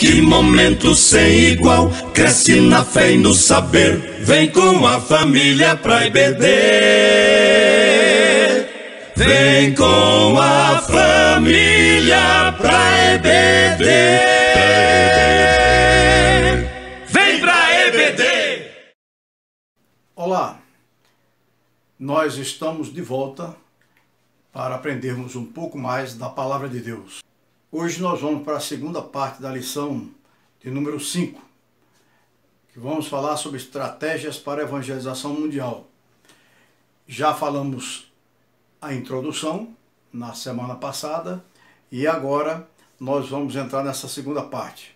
Que momento sem igual, cresce na fé e no saber. Vem com a família pra EBD. Vem com a família pra EBD. Vem pra EBD. Olá, nós estamos de volta para aprendermos um pouco mais da Palavra de Deus. Hoje nós vamos para a segunda parte da lição de número 5, que vamos falar sobre estratégias para a evangelização mundial. Já falamos a introdução na semana passada e agora nós vamos entrar nessa segunda parte.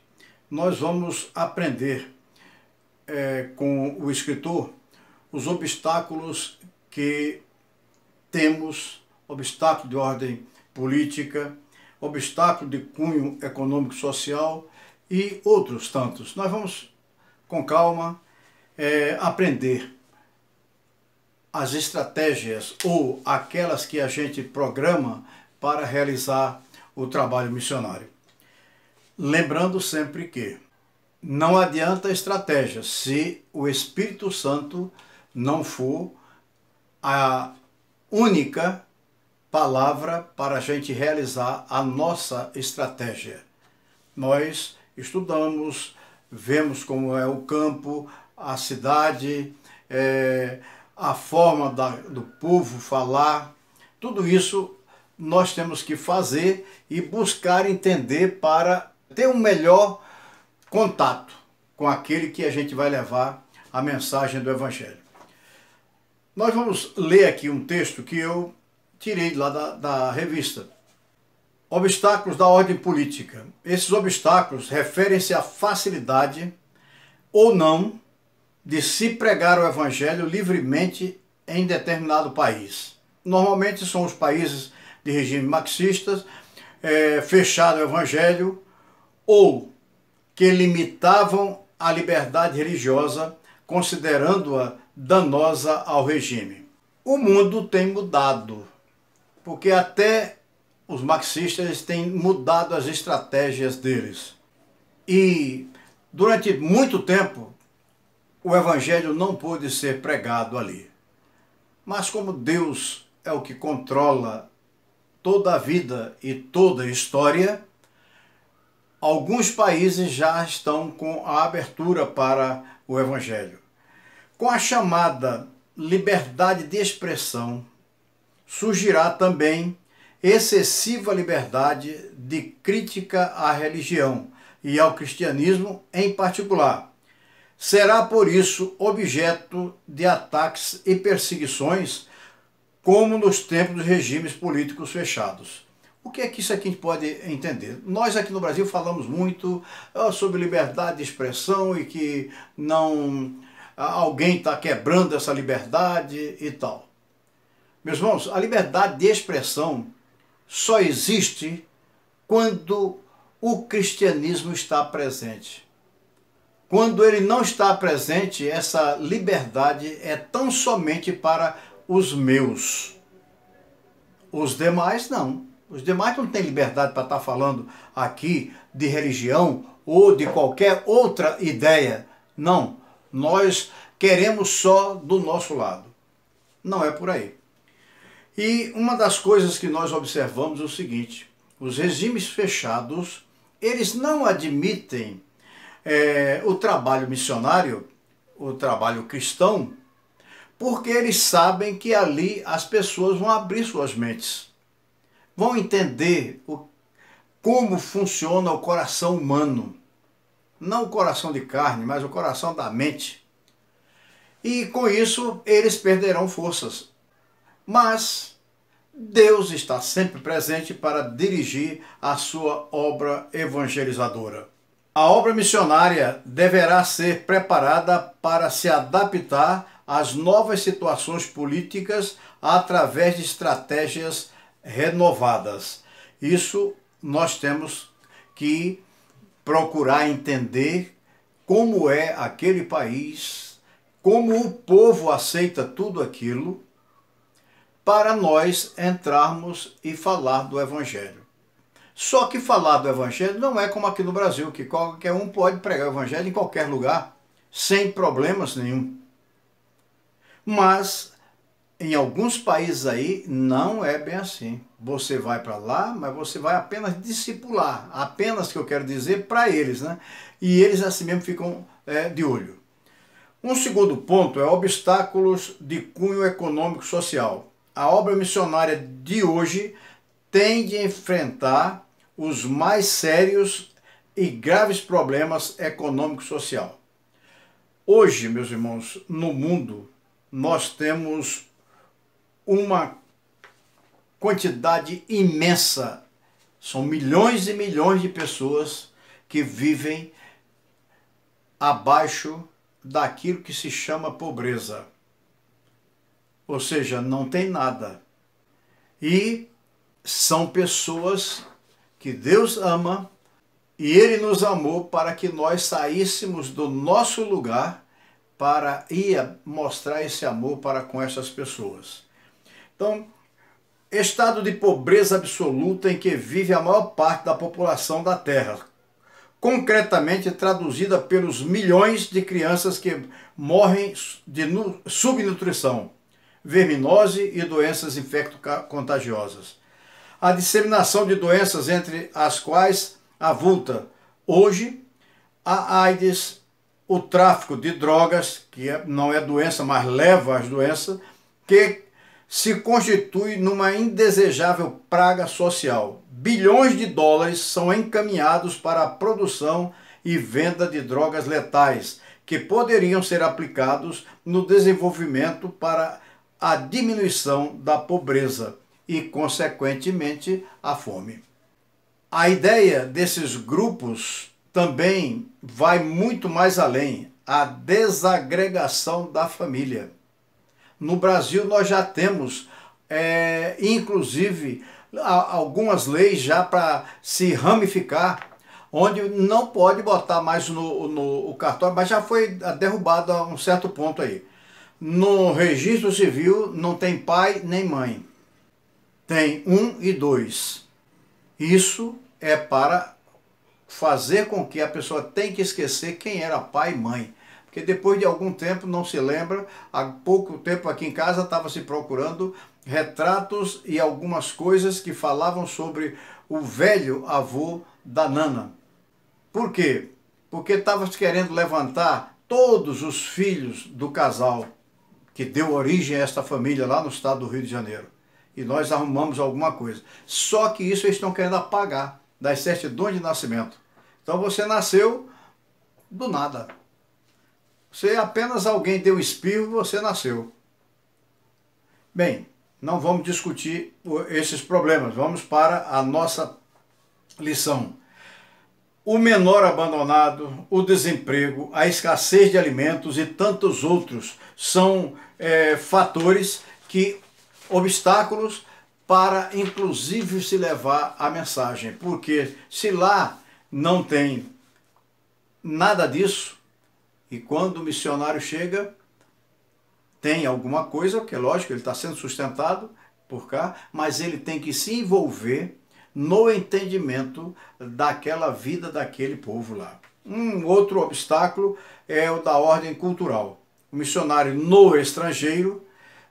Nós vamos aprender com o escritor os obstáculos que temos, obstáculos de ordem política, obstáculo de cunho econômico e social e outros tantos. Nós vamos, com calma, aprender as estratégias ou aquelas que a gente programa para realizar o trabalho missionário. Lembrando sempre que não adianta estratégia se o Espírito Santo não for a única palavra para a gente realizar a nossa estratégia. Nós estudamos, vemos como é o campo, a cidade, a forma do povo falar, tudo isso nós temos que fazer e buscar entender para ter um melhor contato com aquele que a gente vai levar a mensagem do Evangelho. Nós vamos ler aqui um texto que eu tirei lá da revista. Obstáculos da ordem política. Esses obstáculos referem-se à facilidade ou não de se pregar o Evangelho livremente em determinado país. Normalmente são os países de regime marxistas, fechado ao Evangelho, ou que limitavam a liberdade religiosa, considerando-a danosa ao regime. O mundo tem mudado, porque até os marxistas têm mudado as estratégias deles. E durante muito tempo o Evangelho não pôde ser pregado ali. Mas como Deus é o que controla toda a vida e toda a história, alguns países já estão com a abertura para o Evangelho. Com a chamada liberdade de expressão, surgirá também excessiva liberdade de crítica à religião e ao cristianismo em particular. Será, por isso, objeto de ataques e perseguições, como nos tempos dos regimes políticos fechados. O que é que isso aqui a gente pode entender? Nós aqui no Brasil falamos muito sobre liberdade de expressão e que alguém está quebrando essa liberdade e tal. Meus irmãos, a liberdade de expressão só existe quando o cristianismo está presente. Quando ele não está presente, essa liberdade é tão somente para os meus. Os demais não. Os demais não têm liberdade para estar falando aqui de religião ou de qualquer outra ideia. Não. Nós queremos só do nosso lado. Não é por aí. E uma das coisas que nós observamos é o seguinte: os regimes fechados, eles não admitem o trabalho missionário, o trabalho cristão, porque eles sabem que ali as pessoas vão abrir suas mentes, vão entender como funciona o coração humano, não o coração de carne, mas o coração da mente. E com isso eles perderão forças. Mas Deus está sempre presente para dirigir a sua obra evangelizadora. A obra missionária deverá ser preparada para se adaptar às novas situações políticas através de estratégias renovadas. Isso nós temos que procurar entender como é aquele país, como o povo aceita tudo aquilo, para nós entrarmos e falar do Evangelho. Só que falar do evangelho não é como aqui no Brasil, que qualquer um pode pregar o evangelho em qualquer lugar, sem problemas nenhum. Mas em alguns países aí não é bem assim. Você vai para lá, mas você vai apenas discipular, apenas que eu quero dizer para eles, né? E eles assim mesmo ficam de olho. Um segundo ponto é obstáculos de cunho econômico-social. A obra missionária de hoje tem de enfrentar os mais sérios e graves problemas econômico-social. Hoje, meus irmãos, no mundo, nós temos uma quantidade imensa, são milhões e milhões de pessoas que vivem abaixo daquilo que se chama pobreza. Ou seja, não tem nada. E são pessoas que Deus ama e Ele nos amou para que nós saíssemos do nosso lugar para ir mostrar esse amor para com essas pessoas. Então, estado de pobreza absoluta em que vive a maior parte da população da Terra, concretamente traduzida pelos milhões de crianças que morrem de subnutrição, verminose e doenças infecto-contagiosas. A disseminação de doenças, entre as quais avulta hoje a AIDS, o tráfico de drogas, que não é doença, mas leva às doenças, que se constitui numa indesejável praga social. Bilhões de dólares são encaminhados para a produção e venda de drogas letais, que poderiam ser aplicados no desenvolvimento para a diminuição da pobreza e, consequentemente, a fome. A ideia desses grupos também vai muito mais além, a desagregação da família. No Brasil nós já temos, inclusive, algumas leis já para se ramificar, onde não pode botar mais no cartório, mas já foi derrubado a um certo ponto aí. No registro civil não tem pai nem mãe, tem 1 e 2. Isso é para fazer com que a pessoa tenha que esquecer quem era pai e mãe. Porque depois de algum tempo não se lembra. Há pouco tempo aqui em casa estava se procurando retratos e algumas coisas que falavam sobre o velho avô da Nana. Por quê? Porque estava querendo levantar todos os filhos do casal que deu origem a esta família lá no estado do Rio de Janeiro. E nós arrumamos alguma coisa. Só que isso eles estão querendo apagar das certidões de nascimento. Então você nasceu do nada. Você apenas alguém deu espirro e você nasceu. Bem, não vamos discutir esses problemas. Vamos para a nossa lição. O menor abandonado, o desemprego, a escassez de alimentos e tantos outros são fatores obstáculos para inclusive se levar a mensagem. Porque se lá não tem nada disso, e quando o missionário chega, tem alguma coisa, porque é lógico, ele está sendo sustentado por cá, mas ele tem que se envolver no entendimento daquela vida daquele povo lá. Um outro obstáculo é o da ordem cultural. O missionário no estrangeiro,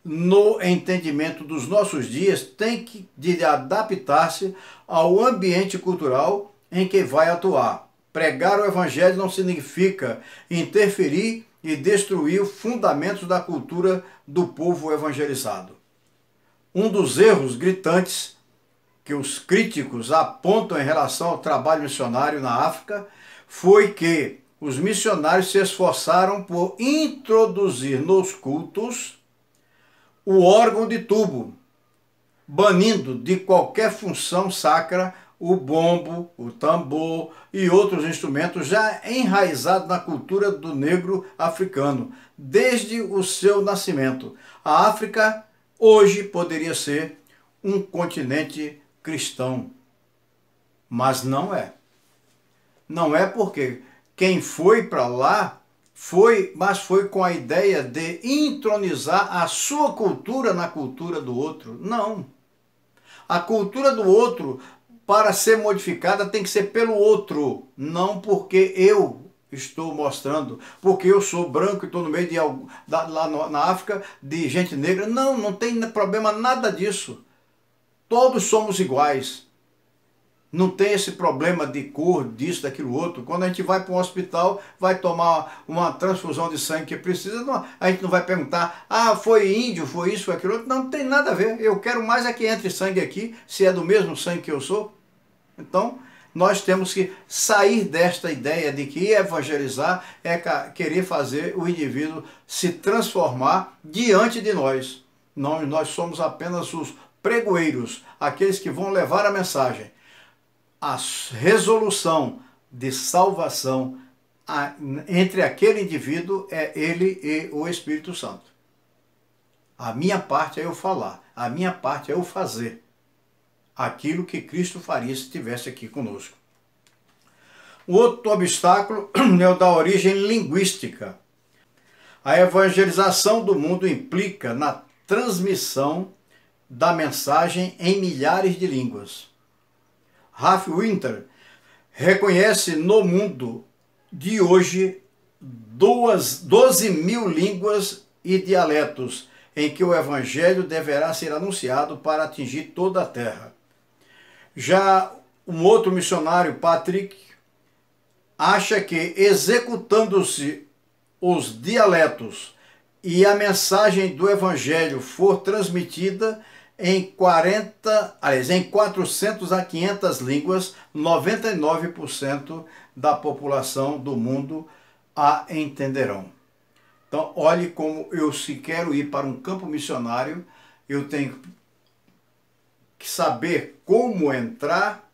no entendimento dos nossos dias, tem que adaptar-se ao ambiente cultural em que vai atuar. Pregar o evangelho não significa interferir e destruir os fundamentos da cultura do povo evangelizado. Um dos erros gritantes que os críticos apontam em relação ao trabalho missionário na África foi que os missionários se esforçaram por introduzir nos cultos o órgão de tubo, banindo de qualquer função sacra o bombo, o tambor e outros instrumentos já enraizados na cultura do negro africano, desde o seu nascimento. A África hoje poderia ser um continente cristão, mas não é. Não é porque quem foi para lá mas foi com a ideia de entronizar a sua cultura na cultura do outro. Não. A cultura do outro para ser modificada tem que ser pelo outro, não porque eu estou mostrando, porque eu sou branco e estou no meio de lá na África de gente negra. Não, não tem problema nada disso. Todos somos iguais. Não tem esse problema de cor, disso, daquilo outro. Quando a gente vai para um hospital, vai tomar uma transfusão de sangue que precisa, não, a gente não vai perguntar, ah, foi índio, foi isso, foi aquilo outro. Não, não tem nada a ver. Eu quero mais é que entre sangue aqui, se é do mesmo sangue que eu sou. Então, nós temos que sair desta ideia de que evangelizar é querer fazer o indivíduo se transformar diante de nós. Nós somos apenas os pregoeiros, aqueles que vão levar a mensagem. A resolução de salvação entre aquele indivíduo é ele e o Espírito Santo. A minha parte é eu falar, a minha parte é eu fazer aquilo que Cristo faria se estivesse aqui conosco. O outro obstáculo é o da origem linguística. A evangelização do mundo implica na transmissão da mensagem em milhares de línguas. Ralph Winter reconhece no mundo de hoje 12 mil línguas e dialetos em que o evangelho deverá ser anunciado para atingir toda a terra. Já um outro missionário, Patrick, acha que executando-se os dialetos e a mensagem do evangelho for transmitida em 400 a 500 línguas, 99% da população do mundo a entenderão. Então, olhe como eu, se quero ir para um campo missionário, eu tenho que saber como entrar,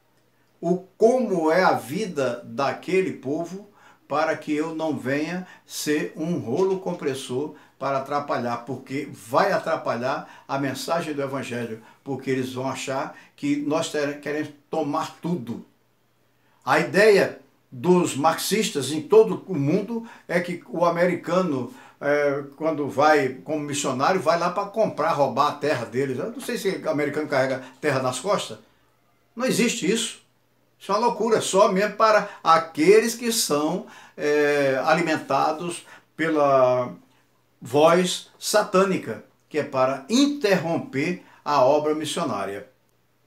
como é a vida daquele povo, para que eu não venha ser um rolo compressor para atrapalhar, porque vai atrapalhar a mensagem do Evangelho, porque eles vão achar que nós queremos tomar tudo. A ideia dos marxistas em todo o mundo é que o americano, quando vai como missionário, vai lá para comprar, roubar a terra deles. Eu não sei se o americano carrega terra nas costas. Não existe isso. Isso é uma loucura, só mesmo para aqueles que são alimentados pela voz satânica, que é para interromper a obra missionária.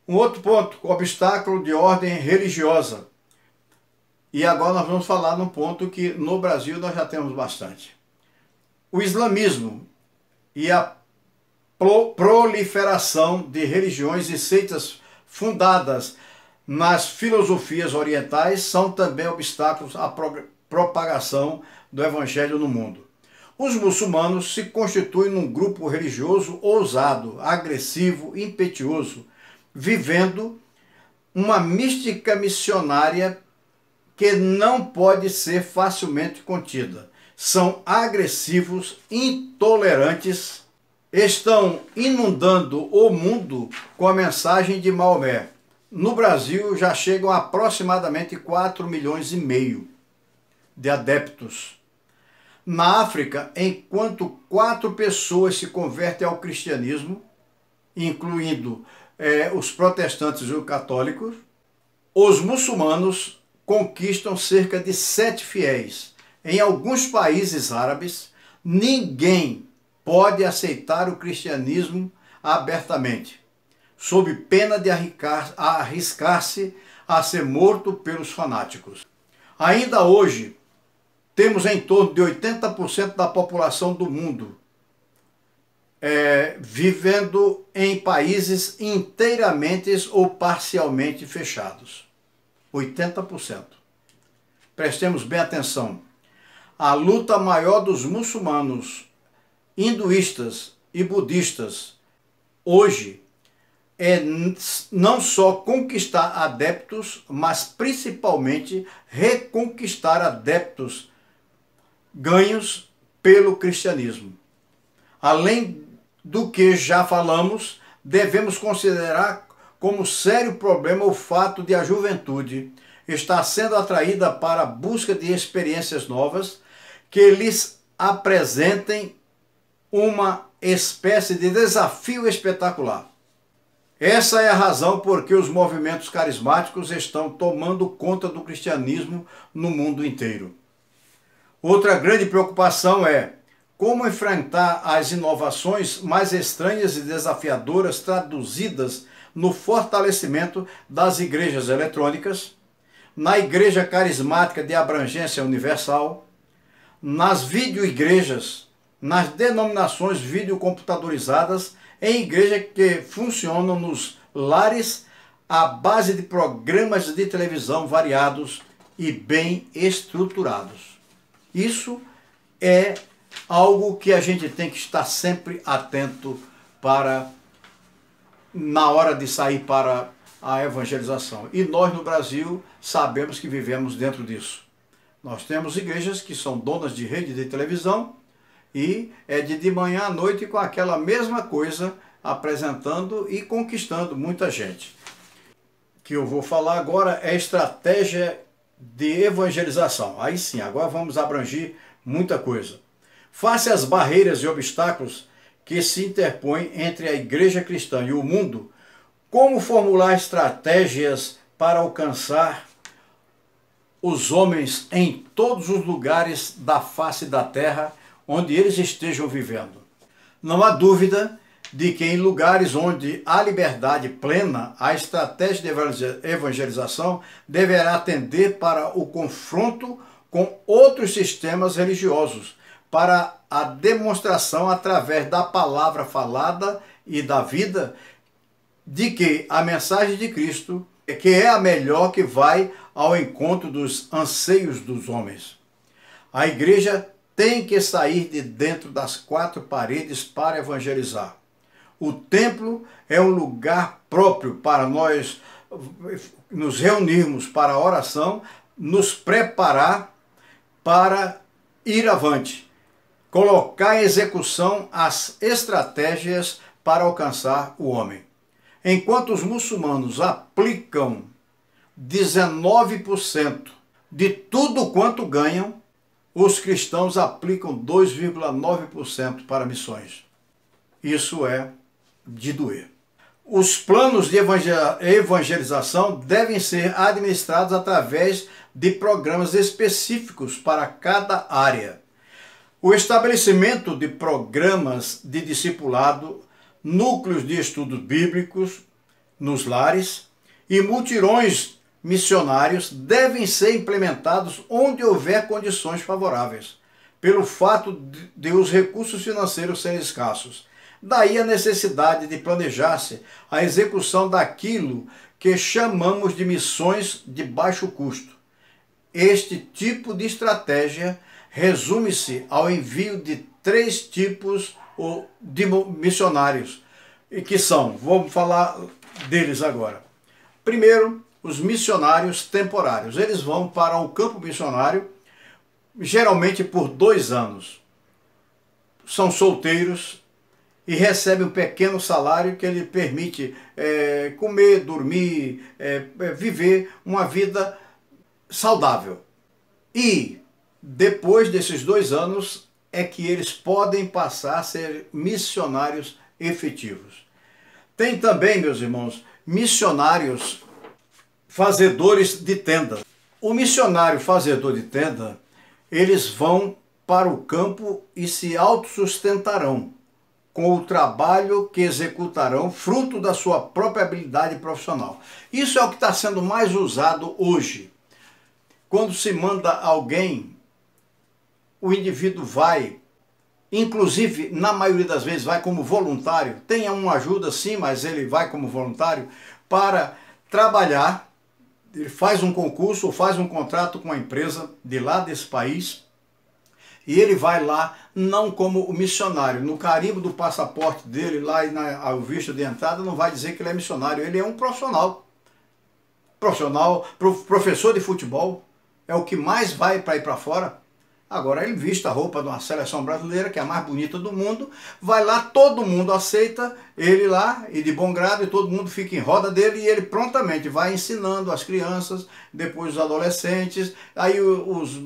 Um outro ponto, obstáculo de ordem religiosa. E agora nós vamos falar num ponto que no Brasil nós já temos bastante. O islamismo e a proliferação de religiões e seitas fundadas nas filosofias orientais são também obstáculos à propagação do evangelho no mundo. Os muçulmanos se constituem num grupo religioso ousado, agressivo, impetuoso, vivendo uma mística missionária que não pode ser facilmente contida. São agressivos, intolerantes, estão inundando o mundo com a mensagem de Maomé. No Brasil já chegam a aproximadamente 4,5 milhões de adeptos. Na África, enquanto 4 pessoas se convertem ao cristianismo, incluindo os protestantes e os católicos, os muçulmanos conquistam cerca de 7 fiéis. Em alguns países árabes, ninguém pode aceitar o cristianismo abertamente, sob pena de arriscar-se a ser morto pelos fanáticos. Ainda hoje, temos em torno de 80% da população do mundo vivendo em países inteiramente ou parcialmente fechados. 80%. Prestemos bem atenção. A luta maior dos muçulmanos, hinduístas e budistas hoje é não só conquistar adeptos, mas principalmente reconquistar adeptos ganhos pelo cristianismo. Além do que já falamos, devemos considerar como sério problema o fato de a juventude estar sendo atraída para a busca de experiências novas que lhes apresentem uma espécie de desafio espetacular. Essa é a razão por que os movimentos carismáticos estão tomando conta do cristianismo no mundo inteiro. Outra grande preocupação é como enfrentar as inovações mais estranhas e desafiadoras traduzidas no fortalecimento das igrejas eletrônicas, na igreja carismática de abrangência universal, nas videoigrejas, nas denominações videocomputadorizadas, em igrejas que funcionam nos lares à base de programas de televisão variados e bem estruturados. Isso é algo que a gente tem que estar sempre atento para na hora de sair para a evangelização. E nós no Brasil sabemos que vivemos dentro disso. Nós temos igrejas que são donas de rede de televisão e é de manhã à noite com aquela mesma coisa apresentando e conquistando muita gente. O que eu vou falar agora é estratégia de evangelização. Aí sim, agora vamos abranger muita coisa. Face às barreiras e obstáculos que se interpõem entre a igreja cristã e o mundo, como formular estratégias para alcançar os homens em todos os lugares da face da terra onde eles estejam vivendo? Não há dúvida de que em lugares onde há liberdade plena, a estratégia de evangelização deverá tender para o confronto com outros sistemas religiosos, para a demonstração através da palavra falada e da vida de que a mensagem de Cristo que é a melhor, que vai ao encontro dos anseios dos homens. A igreja tem que sair de dentro das quatro paredes para evangelizar. O templo é um lugar próprio para nós nos reunirmos para a oração, nos preparar para ir avante, colocar em execução as estratégias para alcançar o homem. Enquanto os muçulmanos aplicam 19% de tudo quanto ganham, os cristãos aplicam 2,9% para missões. Isso é de doer. Os planos de evangelização devem ser administrados através de programas específicos para cada área. O estabelecimento de programas de discipulado, núcleos de estudos bíblicos nos lares e mutirões missionários devem ser implementados onde houver condições favoráveis, pelo fato de os recursos financeiros serem escassos. Daí a necessidade de planejar-se a execução daquilo que chamamos de missões de baixo custo. Este tipo de estratégia resume-se ao envio de 3 tipos de missionários, que são, vamos falar deles agora. Primeiro, os missionários temporários. Eles vão para o campo missionário, geralmente por 2 anos. São solteiros e recebem um pequeno salário que lhe permite comer, dormir, viver uma vida saudável. E depois desses 2 anos é que eles podem passar a ser missionários efetivos. Tem também, meus irmãos, missionários fazedores de tenda. O missionário fazedor de tenda, eles vão para o campo e se autossustentarão com o trabalho que executarão, fruto da sua própria habilidade profissional. Isso é o que está sendo mais usado hoje. Quando se manda alguém, o indivíduo vai, inclusive, na maioria das vezes, vai como voluntário. Tem uma ajuda sim, mas ele vai como voluntário para trabalhar. Ele faz um concurso ou faz um contrato com uma empresa de lá desse país e ele vai lá não como o missionário. No carimbo do passaporte dele, lá e ao visto de entrada, não vai dizer que ele é missionário. Ele é um profissional. Professor de futebol, é o que mais vai para ir para fora. Agora ele veste a roupa de uma seleção brasileira, que é a mais bonita do mundo, vai lá, todo mundo aceita ele lá, e de bom grado, e todo mundo fica em roda dele, e ele prontamente vai ensinando as crianças, depois os adolescentes, aí os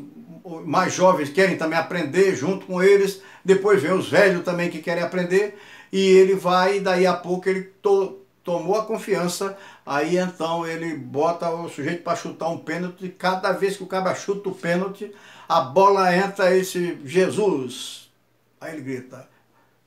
mais jovens querem também aprender junto com eles, depois vem os velhos também que querem aprender, e ele vai, e daí a pouco ele tomou a confiança, aí então ele bota o sujeito para chutar um pênalti, e cada vez que o cara chuta o pênalti, a bola entra e diz, Jesus! Aí ele grita,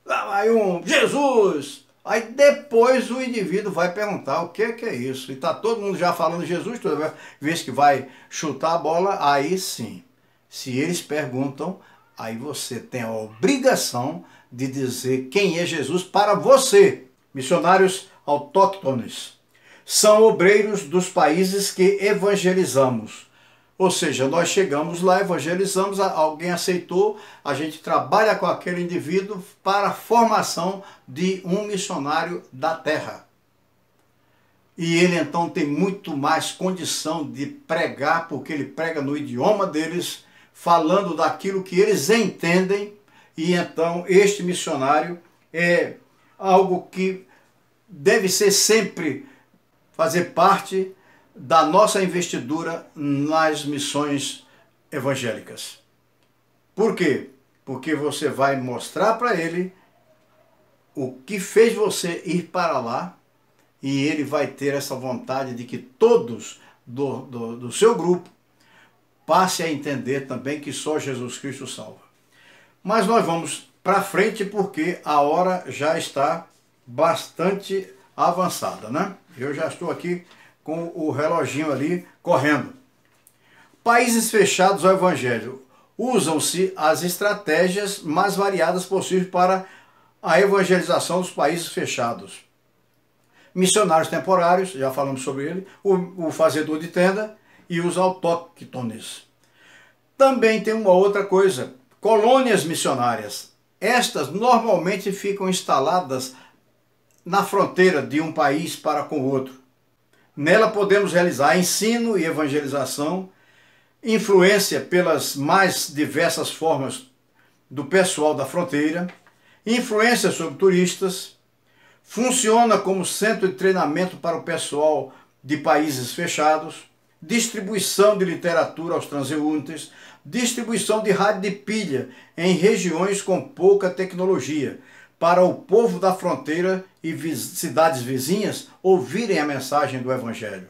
lá vai um, Jesus! Aí depois o indivíduo vai perguntar o que é isso. E está todo mundo já falando Jesus, toda vez que vai chutar a bola, aí sim. Se eles perguntam, aí você tem a obrigação de dizer quem é Jesus para você. Missionários autóctones são obreiros dos países que evangelizamos. Ou seja, nós chegamos lá, evangelizamos, alguém aceitou, a gente trabalha com aquele indivíduo para a formação de um missionário da terra. E ele então tem muito mais condição de pregar, porque ele prega no idioma deles, falando daquilo que eles entendem, e então este missionário é algo que deve ser sempre fazer parte da nossa investidura nas missões evangélicas. Por quê? Porque você vai mostrar para ele o que fez você ir para lá, e ele vai ter essa vontade de que todos do seu grupo passe a entender também que só Jesus Cristo salva. Mas nós vamos para frente porque a hora já está bastante avançada, né? Eu já estou aqui com o reloginho ali correndo. Países fechados ao Evangelho. Usam-se as estratégias mais variadas possíveis para a evangelização dos países fechados. Missionários temporários, já falamos sobre ele, o fazedor de tenda e os autóctones. Também tem uma outra coisa, colônias missionárias. Estas normalmente ficam instaladas na fronteira de um país para com o outro. Nela podemos realizar ensino e evangelização, influência pelas mais diversas formas do pessoal da fronteira, influência sobre turistas, funciona como centro de treinamento para o pessoal de países fechados, distribuição de literatura aos transeuntes, distribuição de rádio de pilha em regiões com pouca tecnologia, para o povo da fronteira e cidades vizinhas ouvirem a mensagem do Evangelho.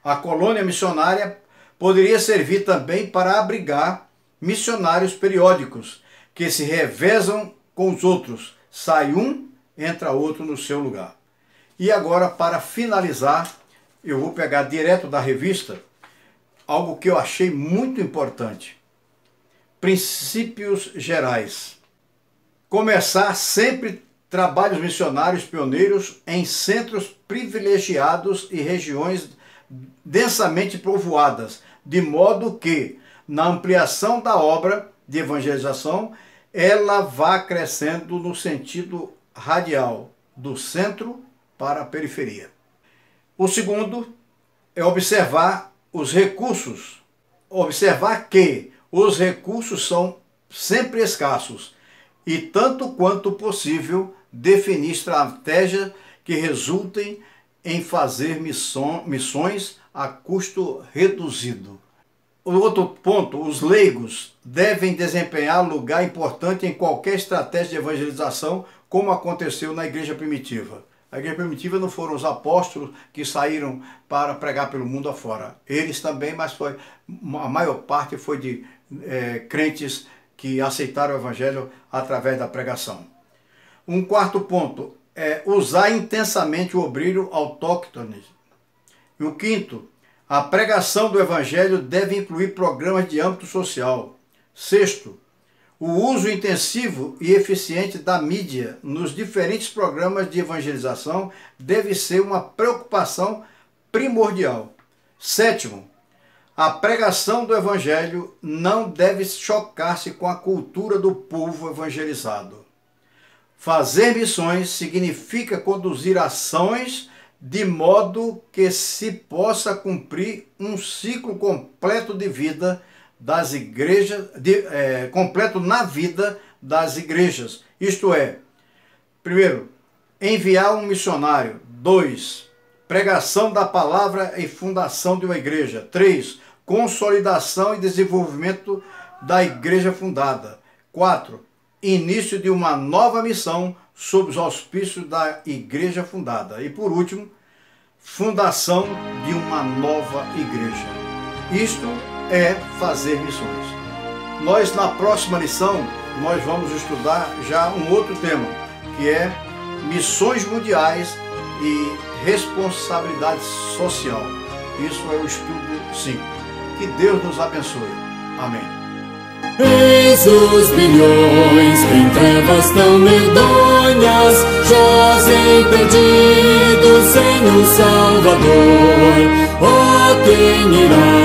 A colônia missionária poderia servir também para abrigar missionários periódicos, que se revezam com os outros. Sai um, entra outro no seu lugar. E agora, para finalizar, eu vou pegar direto da revista algo que eu achei muito importante. Princípios gerais. Começar sempre trabalhos missionários pioneiros em centros privilegiados e regiões densamente povoadas, de modo que, na ampliação da obra de evangelização, ela vá crescendo no sentido radial, do centro para a periferia. O segundo é observar os recursos. Observar que os recursos são sempre escassos e, tanto quanto possível, definir estratégias que resultem em fazer missões a custo reduzido. O outro ponto, os leigos devem desempenhar lugar importante em qualquer estratégia de evangelização, como aconteceu na igreja primitiva. A igreja primitiva não foram os apóstolos que saíram para pregar pelo mundo afora. Eles também, mas a maior parte foi de crentes que aceitaram o evangelho através da pregação. Um quarto ponto é usar intensamente o obreiro autóctone. E o quinto, a pregação do evangelho deve incluir programas de âmbito social. Sexto, o uso intensivo e eficiente da mídia nos diferentes programas de evangelização deve ser uma preocupação primordial. Sétimo, a pregação do evangelho não deve chocar-se com a cultura do povo evangelizado. Fazer missões significa conduzir ações de modo que se possa cumprir um ciclo completo de vida das igrejas, completo na vida das igrejas. Isto é, primeiro, enviar um missionário. 2, pregação da palavra e fundação de uma igreja. 3, consolidação e desenvolvimento da igreja fundada. 4, início de uma nova missão sob os auspícios da igreja fundada. E por último, fundação de uma nova igreja. Isto é fazer missões. Nós, na próxima lição, nós vamos estudar já um outro tema, que é missões mundiais e responsabilidade social. Isso é o estudo 5. Que Deus nos abençoe. Amém. Eis os bilhões que em trevas tão medonhas jazem perdidos sem o Salvador. Oh, quem irá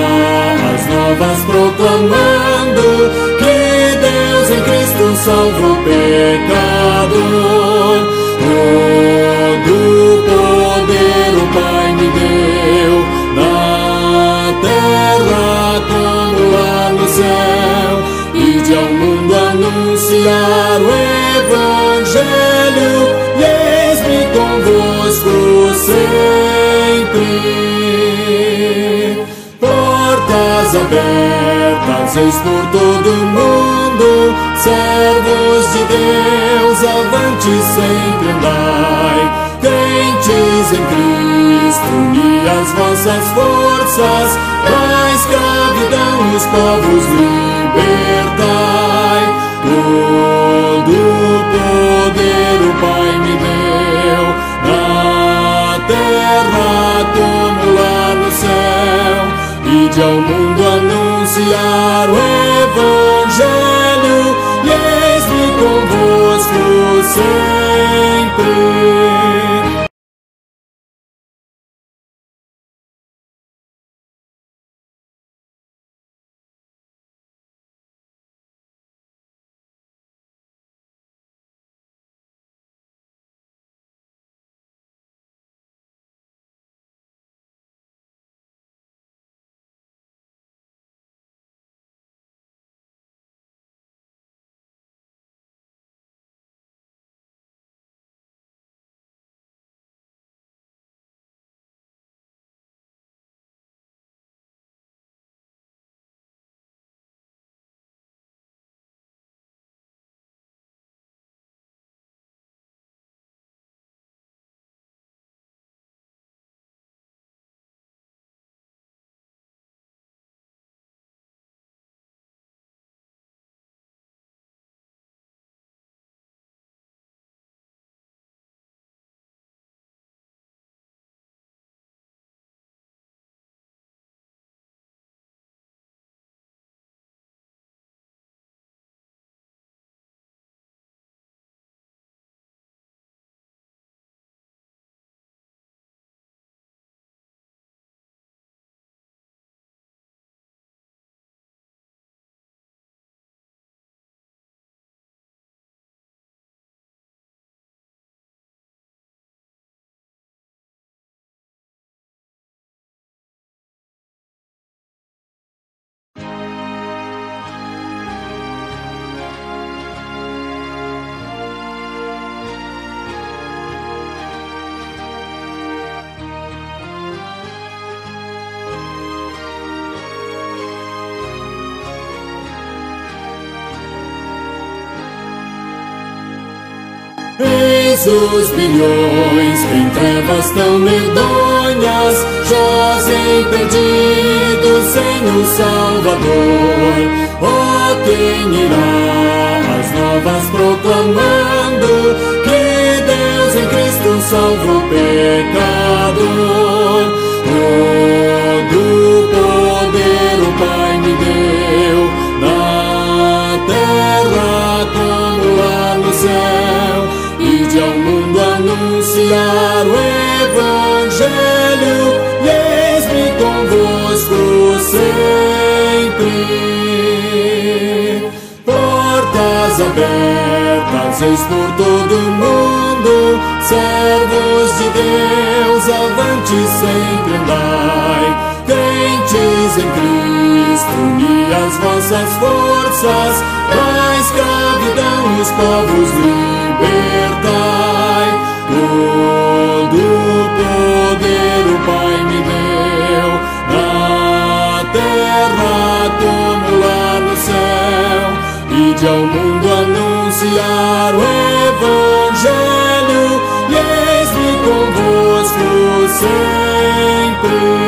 as novas proclamando que Deus em Cristo salva o pecador? Todo poder o Pai me deu, na terra como lá no céu, e de ao mundo anunciar o Evangelho, e eis-me convosco sempre. Portas abertas, eis por todo o mundo, servos de Deus, avante sempre andai. Crentes em Cristo, uni as vossas forças, da escravidão os povos libertai. Todo poder o Pai me deu, na terra como lá no céu, e de ao mundo anunciar o Evangelho, e eis-me convosco sempre. Eis os bilhões que em trevas tão medonhas jazem perdidos sem o Salvador. Oh, quem irá as novas proclamando que Deus em Cristo salva o pecador? Todo poder o Pai me deu, na terra como lá no céu, e de ao mundo anunciar o Evangelho, e eis-me convosco sempre. Portas abertas, eis por todo o mundo, servos de Deus, avante sempre andai. Crentes em Cristo, uni as vossas forças, da escravidão os povos libertai. Todo poder o Pai me deu, na terra como lá no céu, e de ao mundo anunciar o Evangelho. sempre.